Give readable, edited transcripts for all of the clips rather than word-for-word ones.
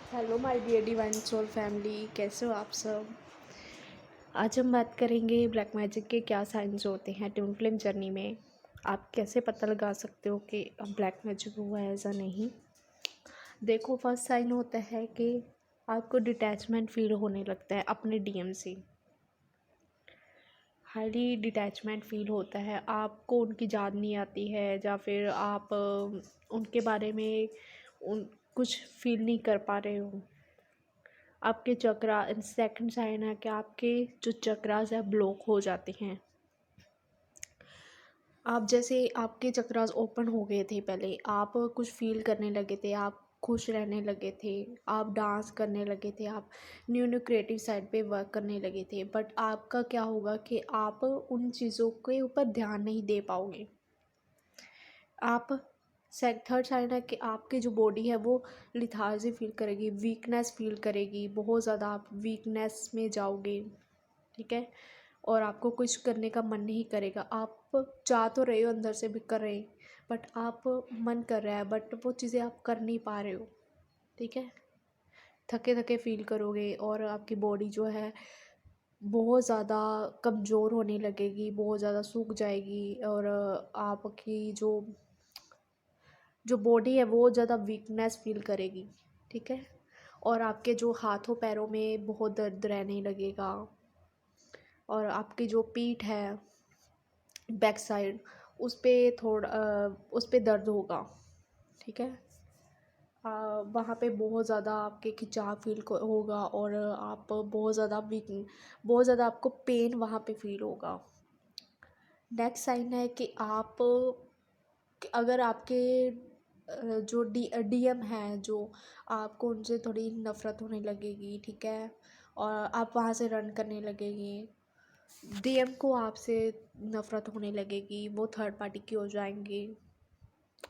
Hello my dear divine soul family, कैसे हो आप सब। आज हम बात करेंगे ब्लैक मैजिक के क्या साइंस होते हैं ट्विन फ्लेम जर्नी में। आप कैसे पता लगा सकते हो कि अब ब्लैक मैजिक हुआ है ऐसा नहीं। देखो, फर्स्ट साइन होता है कि आपको डिटैचमेंट फील होने लगता है अपने डीएम से। हाईली डिटैचमेंट फील होता है, आपको उनकी याद नहीं आती है, या फिर आप उनके बारे में उन कुछ फील नहीं कर पा रहे हो। आपके चक्रा सेकंड साइन है कि आपके जो चक्रास है ब्लॉक हो जाते हैं। आप जैसे आपके चक्रास ओपन हो गए थे, पहले आप कुछ फील करने लगे थे, आप खुश रहने लगे थे, आप डांस करने लगे थे, आप न्यू न्यू क्रिएटिव साइड पे वर्क करने लगे थे। बट आपका क्या होगा कि आप उन चीज़ों के ऊपर ध्यान नहीं दे पाओगे। आप थर्ड साइन है कि आपकी जो बॉडी है वो लिथार्जी फील करेगी, वीकनेस फील करेगी, बहुत ज़्यादा आप वीकनेस में जाओगे। ठीक है। और आपको कुछ करने का मन नहीं करेगा। आप चाह तो रहे हो, अंदर से भी कर रहे, बट आप मन कर रहा है बट वो चीज़ें आप कर नहीं पा रहे हो। ठीक है। थके थके फील करोगे और आपकी बॉडी जो है बहुत ज़्यादा कमज़ोर होने लगेगी, बहुत ज़्यादा सूख जाएगी। और आपकी जो बॉडी है वो ज़्यादा वीकनेस फील करेगी। ठीक है। और आपके जो हाथों पैरों में बहुत दर्द रहने लगेगा। और आपकी जो पीठ है, बैक साइड, उस पे दर्द होगा। ठीक है। वहाँ पे बहुत ज़्यादा आपके खिंचाव फील होगा और आप बहुत ज़्यादा आपको पेन वहाँ पे फील होगा। नेक्स्ट साइन है कि आप अगर आपके जो डीएम है, जो आपको उनसे थोड़ी नफ़रत होने लगेगी। ठीक है। और आप वहाँ से रन करने लगेंगे। डीएम को आपसे नफ़रत होने लगेगी, वो थर्ड पार्टी की हो जाएंगे।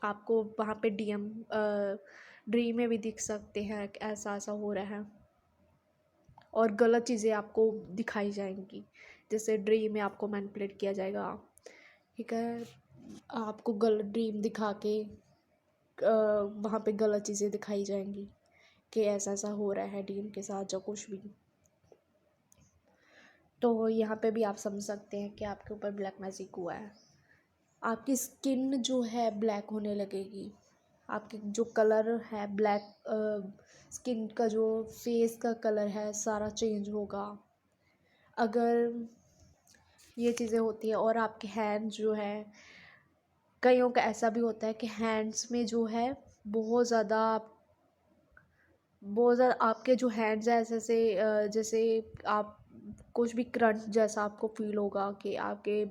आपको वहाँ पे डीएम ड्रीम में भी दिख सकते हैं कि ऐसा ऐसा हो रहा है। और गलत चीज़ें आपको दिखाई जाएंगी, जैसे ड्रीम में आपको मैनिपुलेट किया जाएगा। ठीक है। आपको गलत ड्रीम दिखा के वहाँ पे गलत चीज़ें दिखाई जाएंगी कि ऐसा ऐसा हो रहा है डीएम के साथ या कुछ भी। तो यहाँ पे भी आप समझ सकते हैं कि आपके ऊपर ब्लैक मैजिक हुआ है। आपकी स्किन जो है ब्लैक होने लगेगी। आपके जो कलर है ब्लैक, स्किन का जो फेस का कलर है सारा चेंज होगा अगर ये चीज़ें होती हैं। और आपके हैंड जो है, कईयों का ऐसा भी होता है कि हैंड्स में जो है बहुत ज़्यादा आपके जो हैंड्स हैं ऐसे से जैसे आप कुछ भी क्रंच जैसा आपको फील होगा कि आपके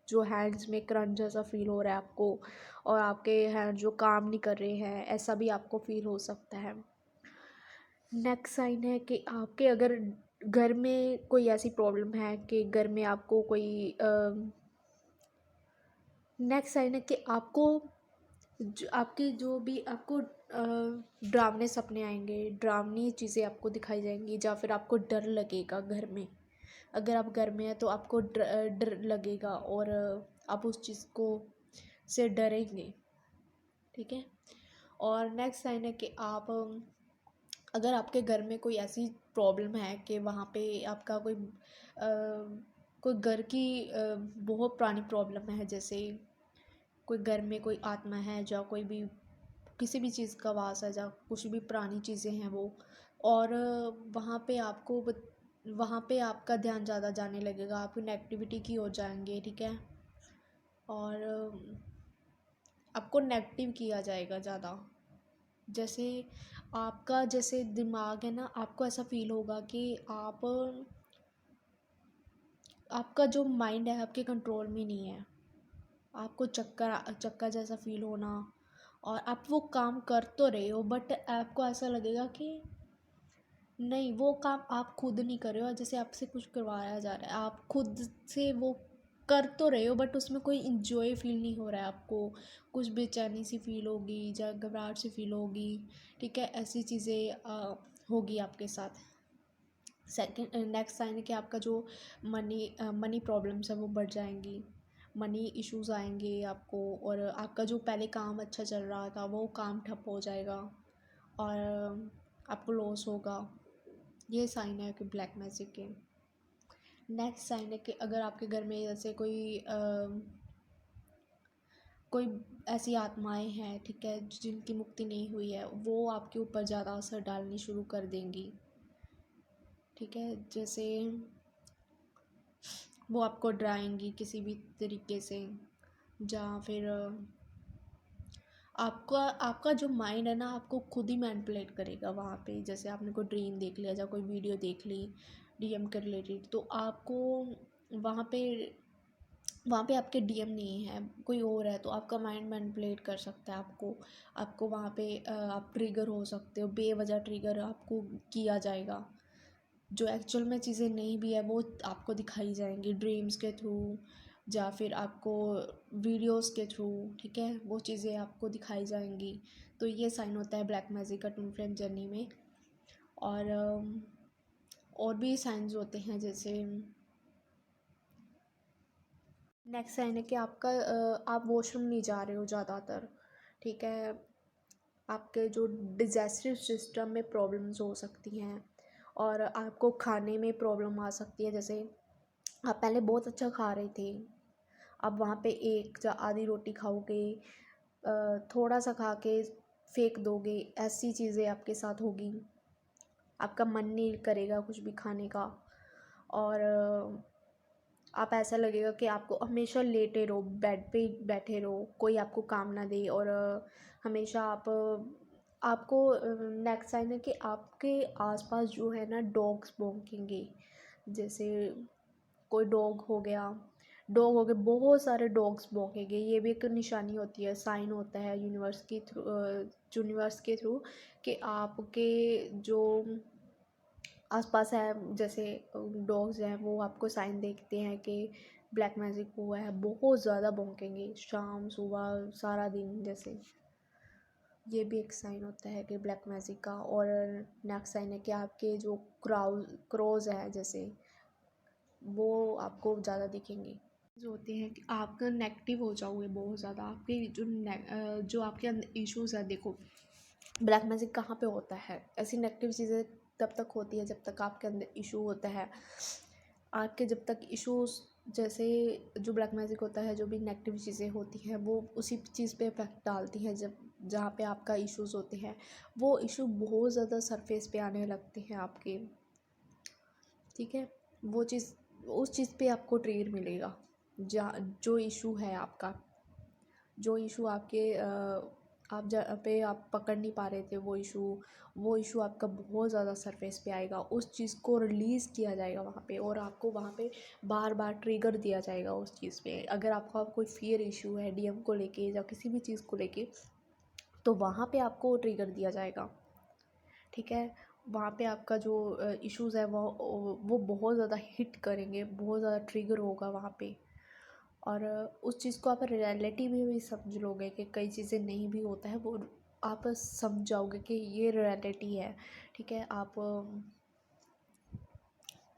जो हैंड्स में क्रंच जैसा फील हो रहा है आपको, और आपके हैंड जो काम नहीं कर रहे हैं, ऐसा भी आपको फील हो सकता है। नेक्स्ट साइन है कि आपके अगर घर में कोई ऐसी प्रॉब्लम है कि घर में आपको कोई नेक्स्ट साइन है कि आपको आपकी जो भी आपको डरावने सपने आएंगे, डरावनी चीज़ें आपको दिखाई जाएंगी, या फिर आपको डर लगेगा घर में। अगर आप घर में हैं तो आपको डर लगेगा और आप उस चीज़ को से डरेंगे। ठीक है। और नेक्स्ट साइन है कि आप अगर आपके घर में कोई ऐसी प्रॉब्लम है कि वहाँ पे आपका कोई घर की बहुत पुरानी प्रॉब्लम है, जैसे कोई घर में कोई आत्मा है, या कोई भी किसी भी चीज़ का वास है, या कुछ भी पुरानी चीज़ें हैं वो। और वहाँ पे आपका ध्यान ज़्यादा जाने लगेगा, आप नेगेटिविटी की हो जाएंगे। ठीक है। और आपको नेगेटिव किया जाएगा ज़्यादा। जैसे आपका जैसे दिमाग है ना, आपको ऐसा फील होगा कि आपका जो माइंड है आपके कंट्रोल में नहीं है। आपको चक्कर चक्कर जैसा फील होना, और आप वो काम कर तो रहे हो बट आपको ऐसा लगेगा कि नहीं, वो काम आप खुद नहीं कर रहे हो, जैसे आपसे कुछ करवाया जा रहा है, आप खुद से वो कर तो रहे हो बट उसमें कोई इंजॉय फील नहीं हो रहा है आपको। कुछ बेचैनी सी फील होगी या घबराहट सी फील होगी। ठीक है। ऐसी चीज़ें होगी आपके साथ। सेकंड नेक्स्ट साइन है कि आपका जो मनी प्रॉब्लम्स है वो बढ़ जाएंगी, मनी इश्यूज आएंगे आपको, और आपका जो पहले काम अच्छा चल रहा था वो काम ठप हो जाएगा। और आपको लॉस होगा। ये साइन है कि ब्लैक मैजिक के। नेक्स्ट साइन है कि अगर आपके घर में जैसे कोई ऐसी आत्माएं हैं, ठीक है, जिनकी मुक्ति नहीं हुई है, वो आपके ऊपर ज़्यादा असर डालनी शुरू कर देंगी। ठीक है, जैसे वो आपको डराएंगी किसी भी तरीके से, या फिर आपका आपका जो माइंड है ना, आपको खुद ही मैनिपुलेट करेगा वहाँ पे। जैसे आपने कोई ड्रीम देख लिया या कोई वीडियो देख ली डीएम के रिलेटेड, तो आपको वहाँ पे वहाँ पे आपके डीएम नहीं है, कोई और है, तो आपका माइंड मैनिपुलेट कर सकता है आपको। आपको वहाँ पे आप ट्रिगर हो सकते हो, बेवजह ट्रिगर आपको किया जाएगा। जो एक्चुअल में चीज़ें नहीं भी है वो आपको दिखाई जाएंगी ड्रीम्स के थ्रू, या फिर आपको वीडियोस के थ्रू, ठीक है, वो चीज़ें आपको दिखाई जाएंगी। तो ये साइन होता है ब्लैक मैजिक का ट्विन फ्लेम जर्नी में। और भी साइंस होते हैं, जैसे नेक्स्ट साइन है कि आप वॉशरूम नहीं जा रहे हो ज़्यादातर, ठीक है, आपके जो डिजेस्टिव सिस्टम में प्रॉब्लम्स हो सकती हैं, और आपको खाने में प्रॉब्लम आ सकती है। जैसे आप पहले बहुत अच्छा खा रहे थे, अब वहाँ पे एक या आधी रोटी खाओगे, थोड़ा सा खा के फेंक दोगे, ऐसी चीज़ें आपके साथ होगी। आपका मन नहीं करेगा कुछ भी खाने का, और आप ऐसा लगेगा कि आपको हमेशा लेटे रहो, बेड पे बैठे रहो, कोई आपको काम ना दे, और हमेशा आपको नेक्स्ट साइन है कि आपके आसपास जो है ना डॉग्स भौंकेंगे। जैसे कोई डॉग हो गए, बहुत सारे डॉग्स भौंकेंगे। ये भी एक निशानी होती है, साइन होता है यूनिवर्स के थ्रू कि आपके जो आसपास है, जैसे डॉग्स हैं, वो आपको साइन देखते हैं कि ब्लैक मैजिक हुआ है, बहुत ज़्यादा भौंकेंगे शाम सुबह सारा दिन। जैसे ये भी एक साइन होता है कि ब्लैक मैजिक का। और नेक्स्ट साइन है कि आपके जो क्रोज है, जैसे वो आपको ज़्यादा दिखेंगे। जो होते हैं कि आप नेगेटिव हो जाओगे बहुत ज़्यादा, आपके जो आपके अंदर इश्यूज़ है। देखो ब्लैक मैजिक कहाँ पे होता है, ऐसी नेगेटिव चीज़ें तब तक होती है जब तक आपके अंदर इशू होता है। आपके जब तक इश्यूज, जैसे जो ब्लैक मैजिक होता है, जो भी नेगेटिव चीज़ें होती हैं वो उसी चीज़ पे इफेक्ट डालती हैं। जब जहाँ पे आपका इश्यूज होते हैं, वो इशू बहुत ज़्यादा सरफेस पे आने लगते हैं आपके, ठीक है, वो चीज़ उस चीज़ पे आपको ट्रिगर मिलेगा। जहाँ जो इशू है आपका, जो इशू आप जहाँ पे आप पकड़ नहीं पा रहे थे, वो इशू आपका बहुत ज़्यादा सरफेस पे आएगा। उस चीज़ को रिलीज़ किया जाएगा वहाँ पे, और आपको वहाँ पे बार बार ट्रिगर दिया जाएगा उस चीज़ पे। अगर आपका कोई फियर इशू है डीएम को लेके या किसी भी चीज़ को लेके, तो वहाँ पे आपको ट्रिगर दिया जाएगा, ठीक है। वहाँ पे आपका जो इश्यूज़ है वो बहुत ज़्यादा हिट करेंगे, बहुत ज़्यादा ट्रिगर होगा वहाँ पे। और उस चीज़ को आप रियलिटी में भी समझ लोगे कि कई चीज़ें नहीं भी होता है, वो आप समझ जाओगे कि ये रियलिटी है, ठीक है।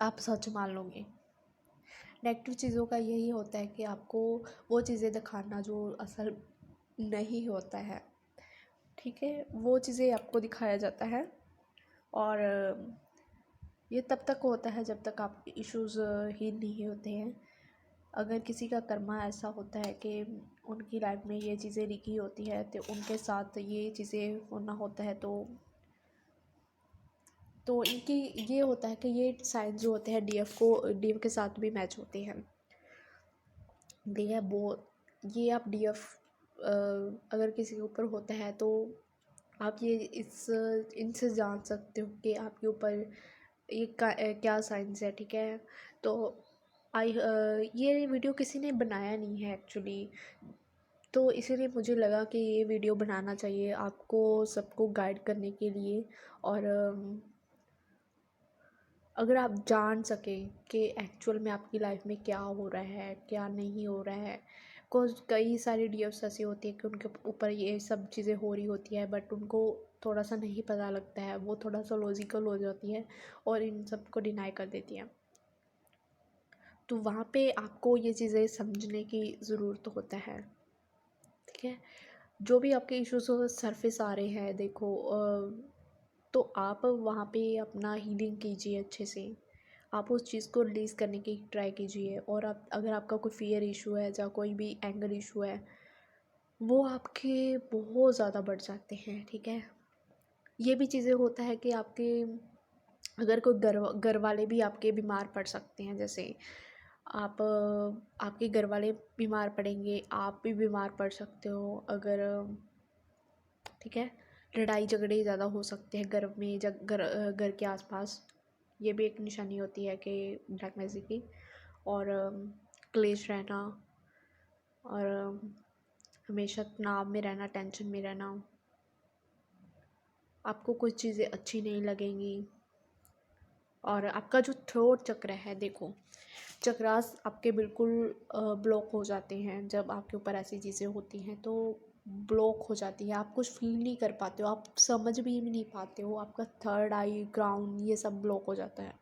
आप सच मान लोगे। नेगेटिव चीज़ों का यही होता है कि आपको वो चीज़ें दिखाना जो असल नहीं होता है, ठीक है, वो चीज़ें आपको दिखाया जाता है। और ये तब तक होता है जब तक आपके इश्यूज़ ही नहीं होते हैं। अगर किसी का कर्मा ऐसा होता है कि उनकी लाइफ में ये चीज़ें लिखी होती है, तो उनके साथ ये चीज़ें होना होता है, तो इनकी ये होता है कि ये साइन जो होते हैं डीएफ के साथ भी मैच होते हैं। डीएफ वो ये आप डीएफ अगर किसी के ऊपर होता है, तो आप ये इनसे जान सकते हो कि आपके ऊपर ये क्या साइंस है, ठीक है। तो ये वीडियो किसी ने बनाया नहीं है एक्चुअली, तो इसीलिए मुझे लगा कि ये वीडियो बनाना चाहिए आपको सबको गाइड करने के लिए। और अगर आप जान सकें कि एक्चुअल में आपकी लाइफ में क्या हो रहा है, क्या नहीं हो रहा है। कई सारी डीएफ्स ऐसी होती है कि उनके ऊपर ये सब चीज़ें हो रही होती है, बट उनको थोड़ा सा नहीं पता लगता है, वो थोड़ा सा लॉजिकल हो जाती है और इन सब को डिनाई कर देती हैं। तो वहाँ पे आपको ये चीज़ें समझने की ज़रूरत होता है, ठीक है। जो भी आपके इश्यूज सरफेस आ रहे हैं, देखो तो आप वहाँ पे अपना हीलिंग कीजिए अच्छे से। आप उस चीज़ को रिलीज़ करने की ट्राई कीजिए। और आप अगर आपका कोई फ़ियर इशू है या कोई भी एंगर इशू है, वो आपके बहुत ज़्यादा बढ़ जाते हैं, ठीक है। ये भी चीज़ें होता है कि आपके अगर कोई घर वाले भी आपके बीमार पड़ सकते हैं। जैसे आप आपके घर वाले बीमार पड़ेंगे, आप भी बीमार पड़ सकते हो अगर, ठीक है। लड़ाई झगड़े ज़्यादा हो सकते हैं घर में, घर के आसपास। ये भी एक निशानी होती है कि ब्लैक मैजिक की। और क्लेश रहना, और हमेशा तनाव में रहना, टेंशन में रहना, आपको कुछ चीज़ें अच्छी नहीं लगेंगी। और आपका जो थ्रोट चक्र है, देखो चक्रास आपके बिल्कुल ब्लॉक हो जाते हैं जब आपके ऊपर ऐसी चीज़ें होती हैं। तो ब्लॉक हो जाती है, आप कुछ फील नहीं कर पाते हो, आप समझ भी नहीं पाते हो, आपका थर्ड आई, ग्राउंड, ये सब ब्लॉक हो जाता है।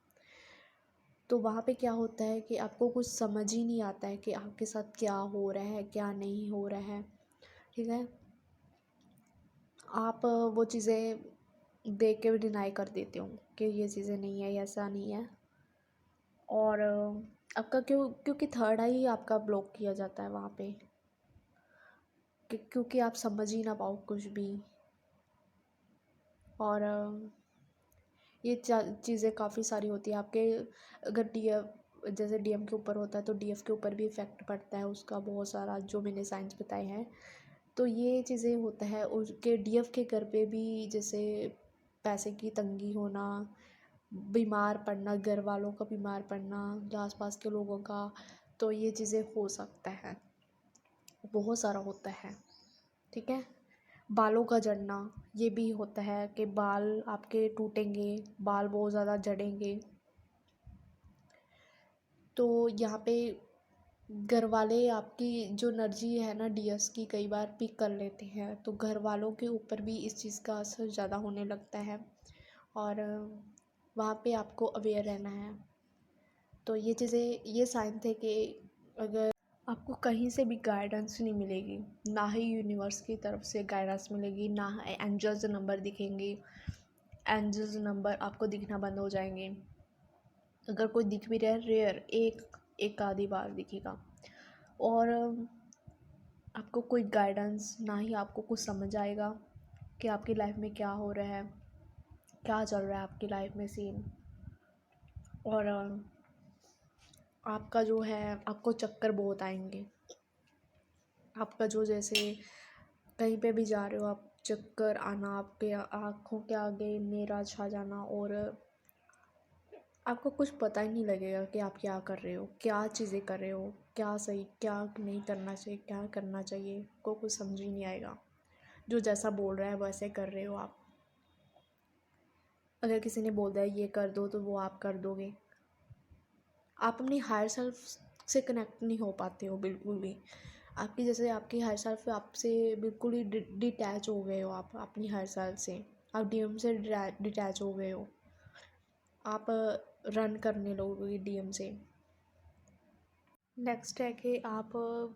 तो वहाँ पे क्या होता है कि आपको कुछ समझ ही नहीं आता है कि आपके साथ क्या हो रहा है, क्या नहीं हो रहा है, ठीक है। आप वो चीज़ें देख के भी डिनाई कर देते हो कि ये चीज़ें नहीं है, ऐसा नहीं है। और आपका क्योंकि थर्ड आई आपका ब्लॉक किया जाता है वहाँ पे, क्योंकि आप समझ ही ना पाओ कुछ भी। और ये चीज़ें काफ़ी सारी होती है आपके। अगर डीएफ, जैसे डीएम के ऊपर होता है तो डीएफ के ऊपर भी इफ़ेक्ट पड़ता है उसका बहुत सारा, जो मैंने साइंस बताए हैं। तो ये चीज़ें होता है उसके डीएफ के घर पे भी, जैसे पैसे की तंगी होना, बीमार पड़ना, घर वालों का बीमार पड़ना या आसपास के लोगों का। तो ये चीज़ें हो सकता है, बहुत सारा होता है, ठीक है। बालों का झड़ना, ये भी होता है कि बाल आपके टूटेंगे, बाल बहुत ज़्यादा झड़ेंगे। तो यहाँ पे घर वाले आपकी जो एनर्जी है ना डीएस की, कई बार पिक कर लेते हैं, तो घर वालों के ऊपर भी इस चीज़ का असर ज़्यादा होने लगता है। और वहाँ पे आपको अवेयर रहना है। तो ये चीज़ें, ये साइन थे कि अगर आपको कहीं से भी गाइडेंस नहीं मिलेगी, ना ही यूनिवर्स की तरफ से गाइडेंस मिलेगी, ना एंजल्स नंबर दिखेंगे, एंजल्स नंबर आपको दिखना बंद हो जाएंगे। अगर कोई दिख भी रहा है, रेयर एक आधी बार दिखेगा। और आपको कोई गाइडेंस, ना ही आपको कुछ समझ आएगा कि आपकी लाइफ में क्या हो रहा है, क्या चल रहा है आपकी लाइफ में सीन। और आपका जो है, आपको चक्कर बहुत आएंगे। आपका जो, जैसे कहीं पे भी जा रहे हो आप, चक्कर आना, आपके आँखों के आगे अंधेरा छा जाना, और आपको कुछ पता ही नहीं लगेगा कि आप क्या कर रहे हो, क्या चीज़ें कर रहे हो, क्या सही क्या नहीं करना चाहिए, क्या करना चाहिए, आपको कुछ समझ ही नहीं आएगा। जो जैसा बोल रहा है वैसे कर रहे हो आप। अगर किसी ने बोल दिया ये कर दो तो वो आप कर दोगे। आप अपनी हायर सेल्फ से कनेक्ट नहीं हो पाते हो बिल्कुल भी। आपकी, जैसे आपकी हायर सेल्फ आपसे बिल्कुल ही डिटैच हो गए हो, आप अपनी हायर सेल्फ से, आप डीएम से डिटैच हो गए हो। आप रन करने लगोगे डीएम से। नेक्स्ट है कि आप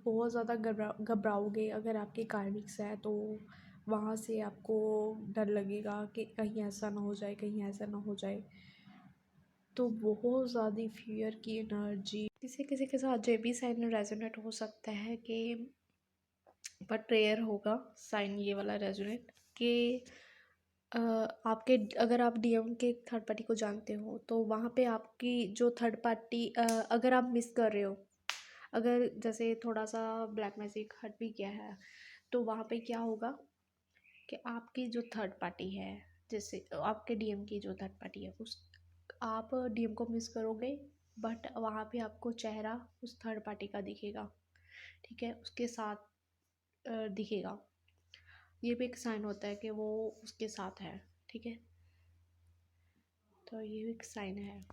बहुत ज़्यादा घबराओगे अगर आपकी कार्मिक्स है, तो वहाँ से आपको डर लगेगा कि कहीं ऐसा ना हो जाए, कहीं ऐसा ना हो जाए। तो बहुत ज़्यादा फियर की एनर्जी किसी किसी के साथ जे भी साइन रेजोनेट हो सकता है कि, बट रेयर होगा साइन ये वाला रेजोनेट कि आपके, अगर आप डीएम के थर्ड पार्टी को जानते हो तो वहाँ पे आपकी जो थर्ड पार्टी, अगर आप मिस कर रहे हो, अगर जैसे थोड़ा सा ब्लैक मैजिक हट भी गया है, तो वहाँ पे क्या होगा कि आपकी जो थर्ड पार्टी है, जैसे आपके डीएम की जो थर्ड पार्टी है, उस आप डीएम को मिस करोगे, बट वहाँ पे आपको चेहरा उस थर्ड पार्टी का दिखेगा, ठीक है, उसके साथ दिखेगा। ये भी एक साइन होता है कि वो उसके साथ है, ठीक है। तो ये भी एक साइन है।